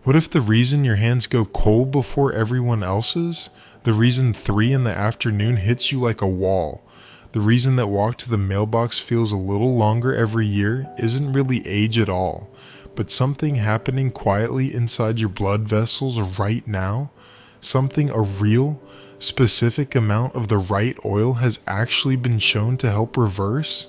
What if the reason your hands go cold before everyone else's, the reason 3 in the afternoon hits you like a wall, the reason that walk to the mailbox feels a little longer every year isn't really age at all, but something happening quietly inside your blood vessels right now? Something a real, specific amount of the right oil has actually been shown to help reverse?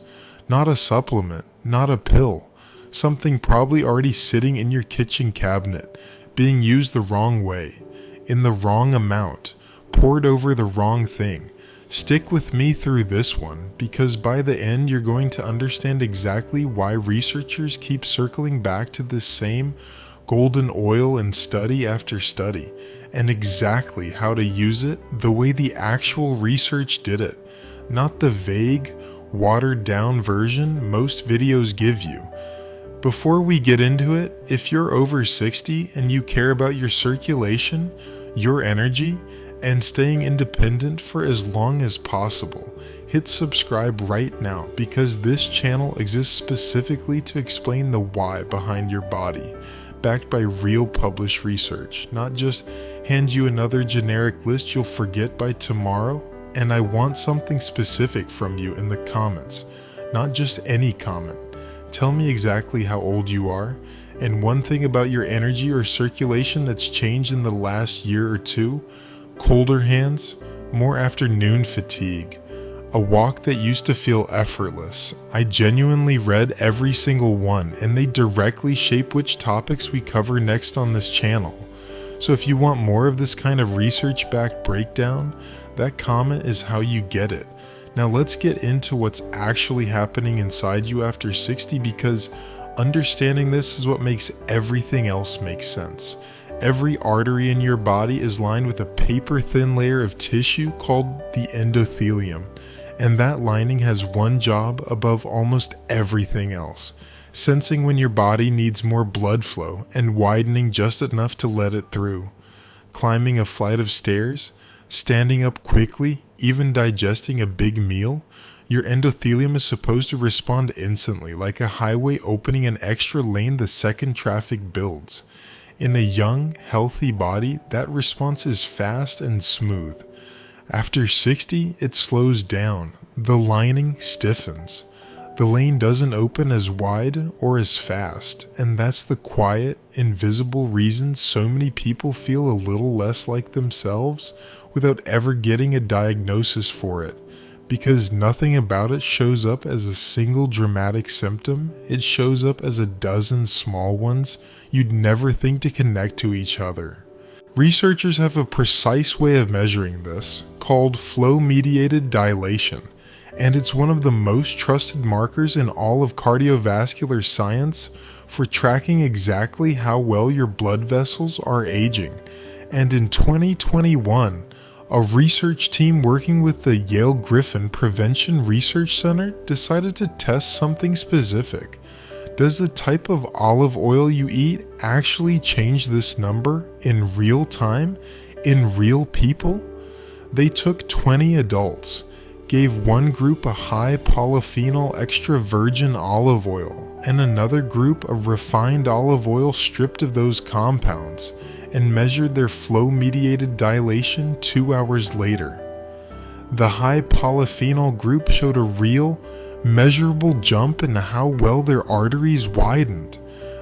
Not a supplement, not a pill. Something probably already sitting in your kitchen cabinet, being used the wrong way, in the wrong amount, poured over the wrong thing. Stick with me through this one, because by the end you're going to understand exactly why researchers keep circling back to this same golden oil in study after study, and exactly how to use it the way the actual research did it, not the vague, watered down version most videos give you. Before we get into it, if you're over 60 and you care about your circulation, your energy, and staying independent for as long as possible, hit subscribe right now, because this channel exists specifically to explain the why behind your body, backed by real published research, not just hand you another generic list you'll forget by tomorrow. And I want something specific from you in the comments, not just any comment. Tell me exactly how old you are, and one thing about your energy or circulation that's changed in the last year or two: colder hands, more afternoon fatigue, a walk that used to feel effortless. I genuinely read every single one, and they directly shape which topics we cover next on this channel. So if you want more of this kind of research-backed breakdown, that comment is how you get it. Now let's get into what's actually happening inside you after 60, because understanding this is what makes everything else make sense. Every artery in your body is lined with a paper-thin layer of tissue called the endothelium, and that lining has one job above almost everything else: sensing when your body needs more blood flow and widening just enough to let it through. Climbing a flight of stairs, standing up quickly, even digesting a big meal, your endothelium is supposed to respond instantly, like a highway opening an extra lane the second traffic builds. In a young, healthy body, that response is fast and smooth. After 60, it slows down. The lining stiffens. The lane doesn't open as wide or as fast, and that's the quiet, invisible reason so many people feel a little less like themselves without ever getting a diagnosis for it. Because nothing about it shows up as a single dramatic symptom, it shows up as a dozen small ones you'd never think to connect to each other. Researchers have a precise way of measuring this, called flow-mediated dilation, and it's one of the most trusted markers in all of cardiovascular science for tracking exactly how well your blood vessels are aging. And in 2021, a research team working with the Yale-Griffin Prevention Research Center decided to test something specific. Does the type of olive oil you eat actually change this number in real time, in real people? They took 20 adults, gave one group a high-polyphenol extra virgin olive oil, and another group a refined olive oil stripped of those compounds, and measured their flow-mediated dilation 2 hours later. The high-polyphenol group showed a real, measurable jump in how well their arteries widened.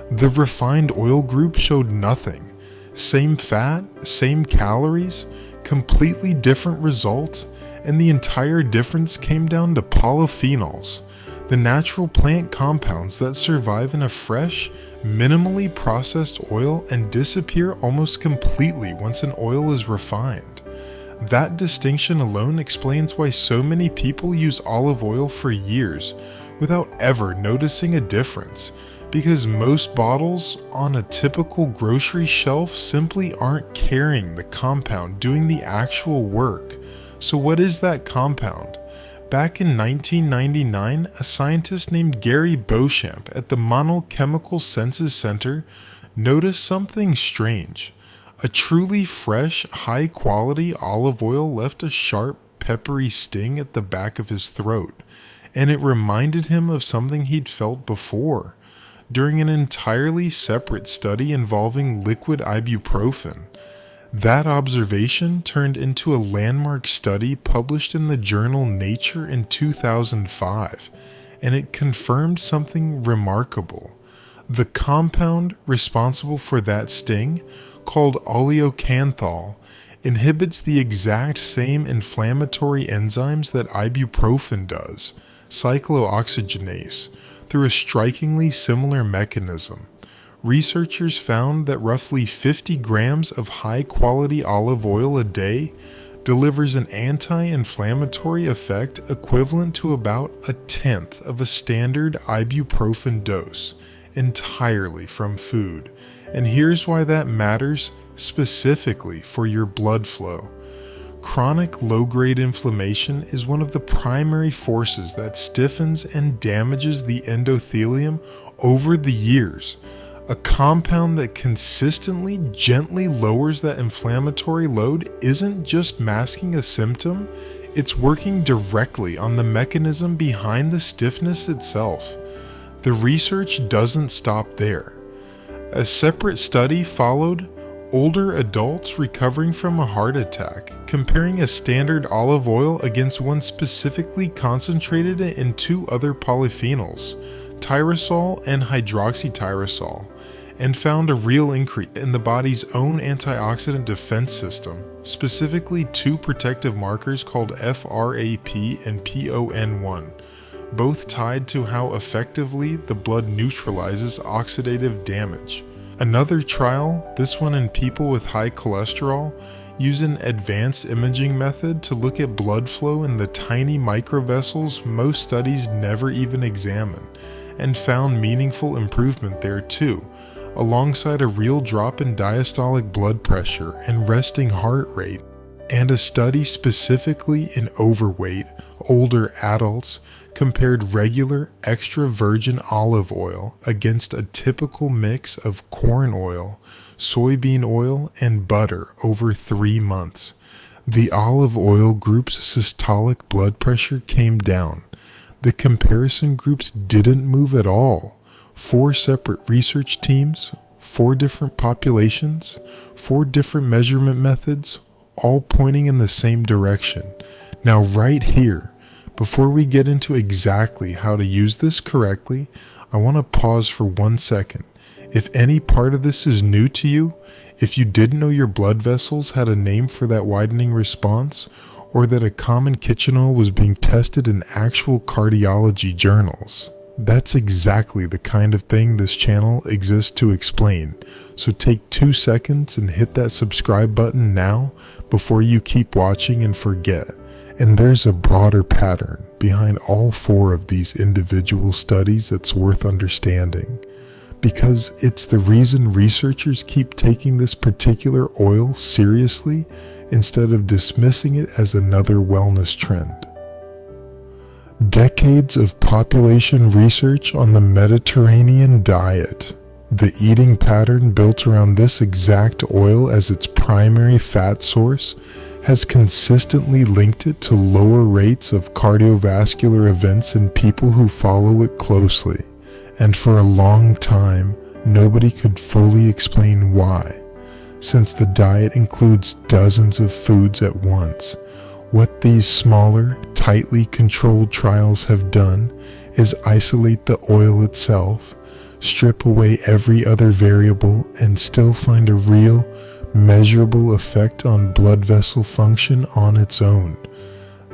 The refined oil group showed nothing. Same fat, same calories, completely different result, and the entire difference came down to polyphenols, the natural plant compounds that survive in a fresh, minimally processed oil and disappear almost completely once an oil is refined. That distinction alone explains why so many people use olive oil for years without ever noticing a difference, because most bottles on a typical grocery shelf simply aren't carrying the compound doing the actual work. So what is that compound? Back in 1999, a scientist named Gary Beauchamp at the Monochemical Senses Center noticed something strange. A truly fresh, high-quality olive oil left a sharp, peppery sting at the back of his throat, and it reminded him of something he'd felt before. during an entirely separate study involving liquid ibuprofen. That observation turned into a landmark study published in the journal Nature in 2005, and it confirmed something remarkable. The compound responsible for that sting, called oleocanthal, inhibits the exact same inflammatory enzymes that ibuprofen does, cyclooxygenase, through a strikingly similar mechanism. Researchers found that roughly 50 grams of high-quality olive oil a day delivers an anti-inflammatory effect equivalent to about a tenth of a standard ibuprofen dose, entirely from food. And here's why that matters specifically for your blood flow. Chronic low-grade inflammation is one of the primary forces that stiffens and damages the endothelium over the years. A compound that consistently gently lowers that inflammatory load isn't just masking a symptom, it's working directly on the mechanism behind the stiffness itself. The research doesn't stop there. A separate study followed older adults recovering from a heart attack, comparing a standard olive oil against one specifically concentrated in two other polyphenols, tyrosol and hydroxytyrosol, and found a real increase in the body's own antioxidant defense system, specifically two protective markers called FRAP and PON1, both tied to how effectively the blood neutralizes oxidative damage. Another trial, this one in people with high cholesterol, used an advanced imaging method to look at blood flow in the tiny microvessels most studies never even examine, and found meaningful improvement there too, alongside a real drop in diastolic blood pressure and resting heart rate. And a study specifically in overweight, older adults compared regular extra virgin olive oil against a typical mix of corn oil, soybean oil, and butter over 3 months. The olive oil group's systolic blood pressure came down. The comparison groups didn't move at all. 4 separate research teams, 4 different populations, 4 different measurement methods, all pointing in the same direction. Now right here, before we get into exactly how to use this correctly, I want to pause for 1 second. If any part of this is new to you, if you didn't know your blood vessels had a name for that widening response, or that a common kitchen oil was being tested in actual cardiology journals, that's exactly the kind of thing this channel exists to explain. So take 2 seconds and hit that subscribe button now before you keep watching and forget. And there's a broader pattern behind all 4 of these individual studies that's worth understanding, because it's the reason researchers keep taking this particular oil seriously instead of dismissing it as another wellness trend. Decades of population research on the Mediterranean diet. The eating pattern built around this exact oil as its primary fat source has consistently linked it to lower rates of cardiovascular events in people who follow it closely. And for a long time, nobody could fully explain why, since the diet includes dozens of foods at once. What these smaller, tightly controlled trials have done is isolate the oil itself, strip away every other variable, and still find a real, measurable effect on blood vessel function on its own.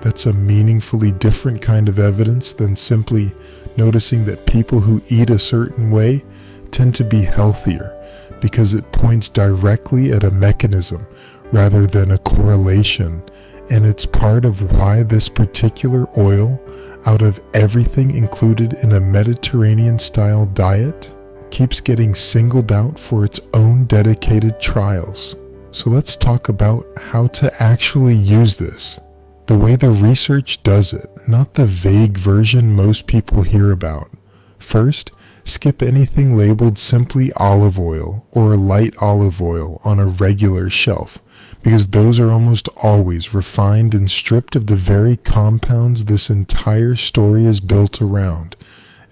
That's a meaningfully different kind of evidence than simply noticing that people who eat a certain way tend to be healthier, because it points directly at a mechanism rather than a correlation. And it's part of why this particular oil, out of everything included in a Mediterranean-style diet, keeps getting singled out for its own dedicated trials. So let's talk about how to actually use this. The way the research does it, not the vague version most people hear about. First, skip anything labeled simply olive oil or light olive oil on a regular shelf, because those are almost always refined and stripped of the very compounds this entire story is built around.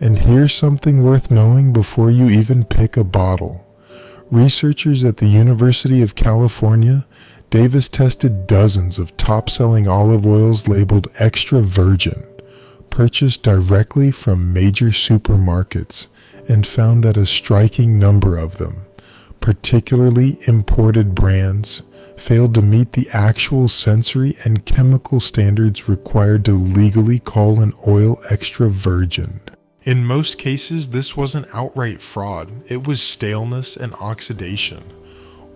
And here's something worth knowing before you even pick a bottle. Researchers at the University of California, Davis tested dozens of top-selling olive oils labeled extra virgin, purchased directly from major supermarkets, and found that a striking number of them, particularly imported brands, failed to meet the actual sensory and chemical standards required to legally call an oil extra virgin. In most cases, this wasn't outright fraud, it was staleness and oxidation.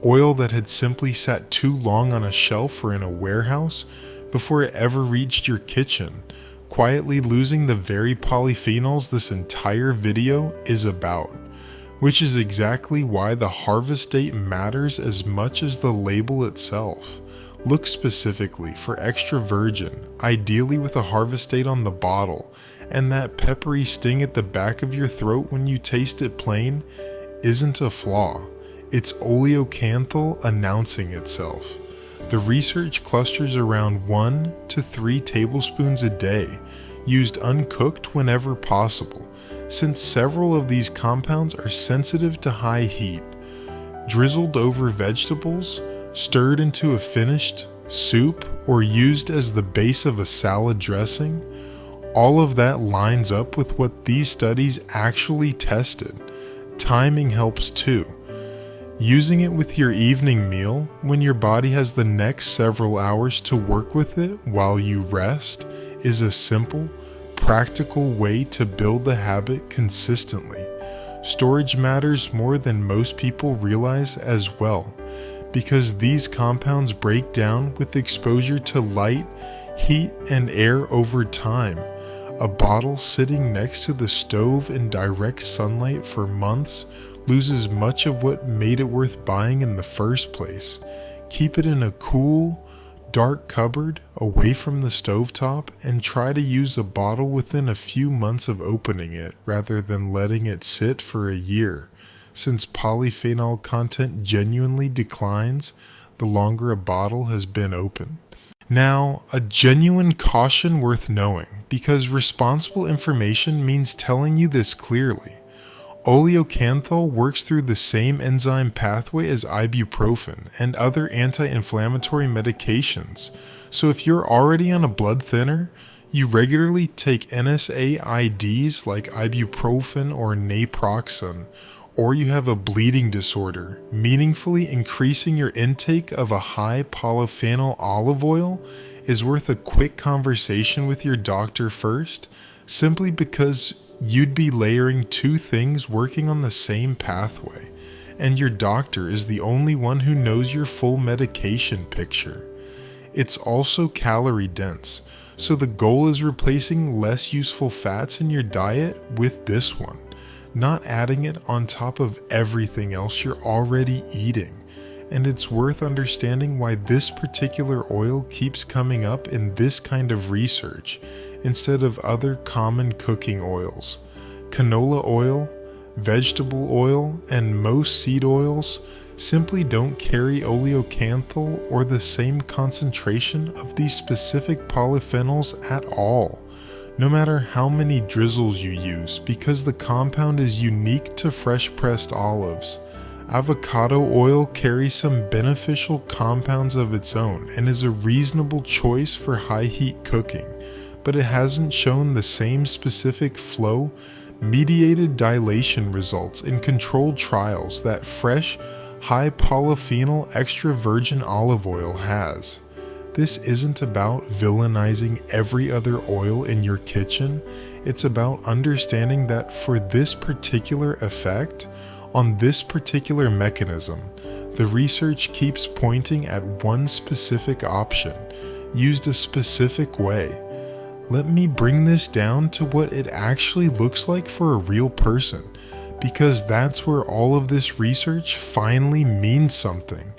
Oil that had simply sat too long on a shelf or in a warehouse before it ever reached your kitchen, quietly losing the very polyphenols this entire video is about. Which is exactly why the harvest date matters as much as the label itself. Look specifically for extra virgin, ideally with a harvest date on the bottle, and that peppery sting at the back of your throat when you taste it plain isn't a flaw. It's Oleocanthal announcing itself. The research clusters around 1 to 3 tablespoons a day, used uncooked whenever possible, since several of these compounds are sensitive to high heat. Drizzled over vegetables, stirred into a finished soup, or used as the base of a salad dressing, all of that lines up with what these studies actually tested. Timing helps too. Using it with your evening meal when your body has the next several hours to work with it while you rest is a simple, practical way to build the habit consistently. Storage matters more than most people realize as well, because these compounds break down with exposure to light, heat, and air over time. A bottle sitting next to the stove in direct sunlight for months loses much of what made it worth buying in the first place. Keep it in a cool, dark cupboard away from the stovetop and try to use a bottle within a few months of opening it rather than letting it sit for a year, since polyphenol content genuinely declines the longer a bottle has been open. Now, a genuine caution worth knowing, because responsible information means telling you this clearly. Oleocanthal works through the same enzyme pathway as ibuprofen and other anti-inflammatory medications, so if you're already on a blood thinner, you regularly take NSAIDs like ibuprofen or naproxen, or you have a bleeding disorder, meaningfully increasing your intake of a high-polyphenol olive oil is worth a quick conversation with your doctor first, simply because you'd be layering two things working on the same pathway, and your doctor is the only one who knows your full medication picture. It's also calorie dense, so the goal is replacing less useful fats in your diet with this one, not adding it on top of everything else you're already eating. And it's worth understanding why this particular oil keeps coming up in this kind of research instead of other common cooking oils. Canola oil, vegetable oil, and most seed oils simply don't carry oleocanthal or the same concentration of these specific polyphenols at all, no matter how many drizzles you use, because the compound is unique to fresh pressed olives. Avocado oil carries some beneficial compounds of its own and is a reasonable choice for high heat cooking, but it hasn't shown the same specific flow-mediated dilation results in controlled trials that fresh, high polyphenol extra virgin olive oil has. This isn't about villainizing every other oil in your kitchen, it's about understanding that for this particular effect, on this particular mechanism, the research keeps pointing at one specific option, used a specific way. Let me bring this down to what it actually looks like for a real person, because that's where all of this research finally means something.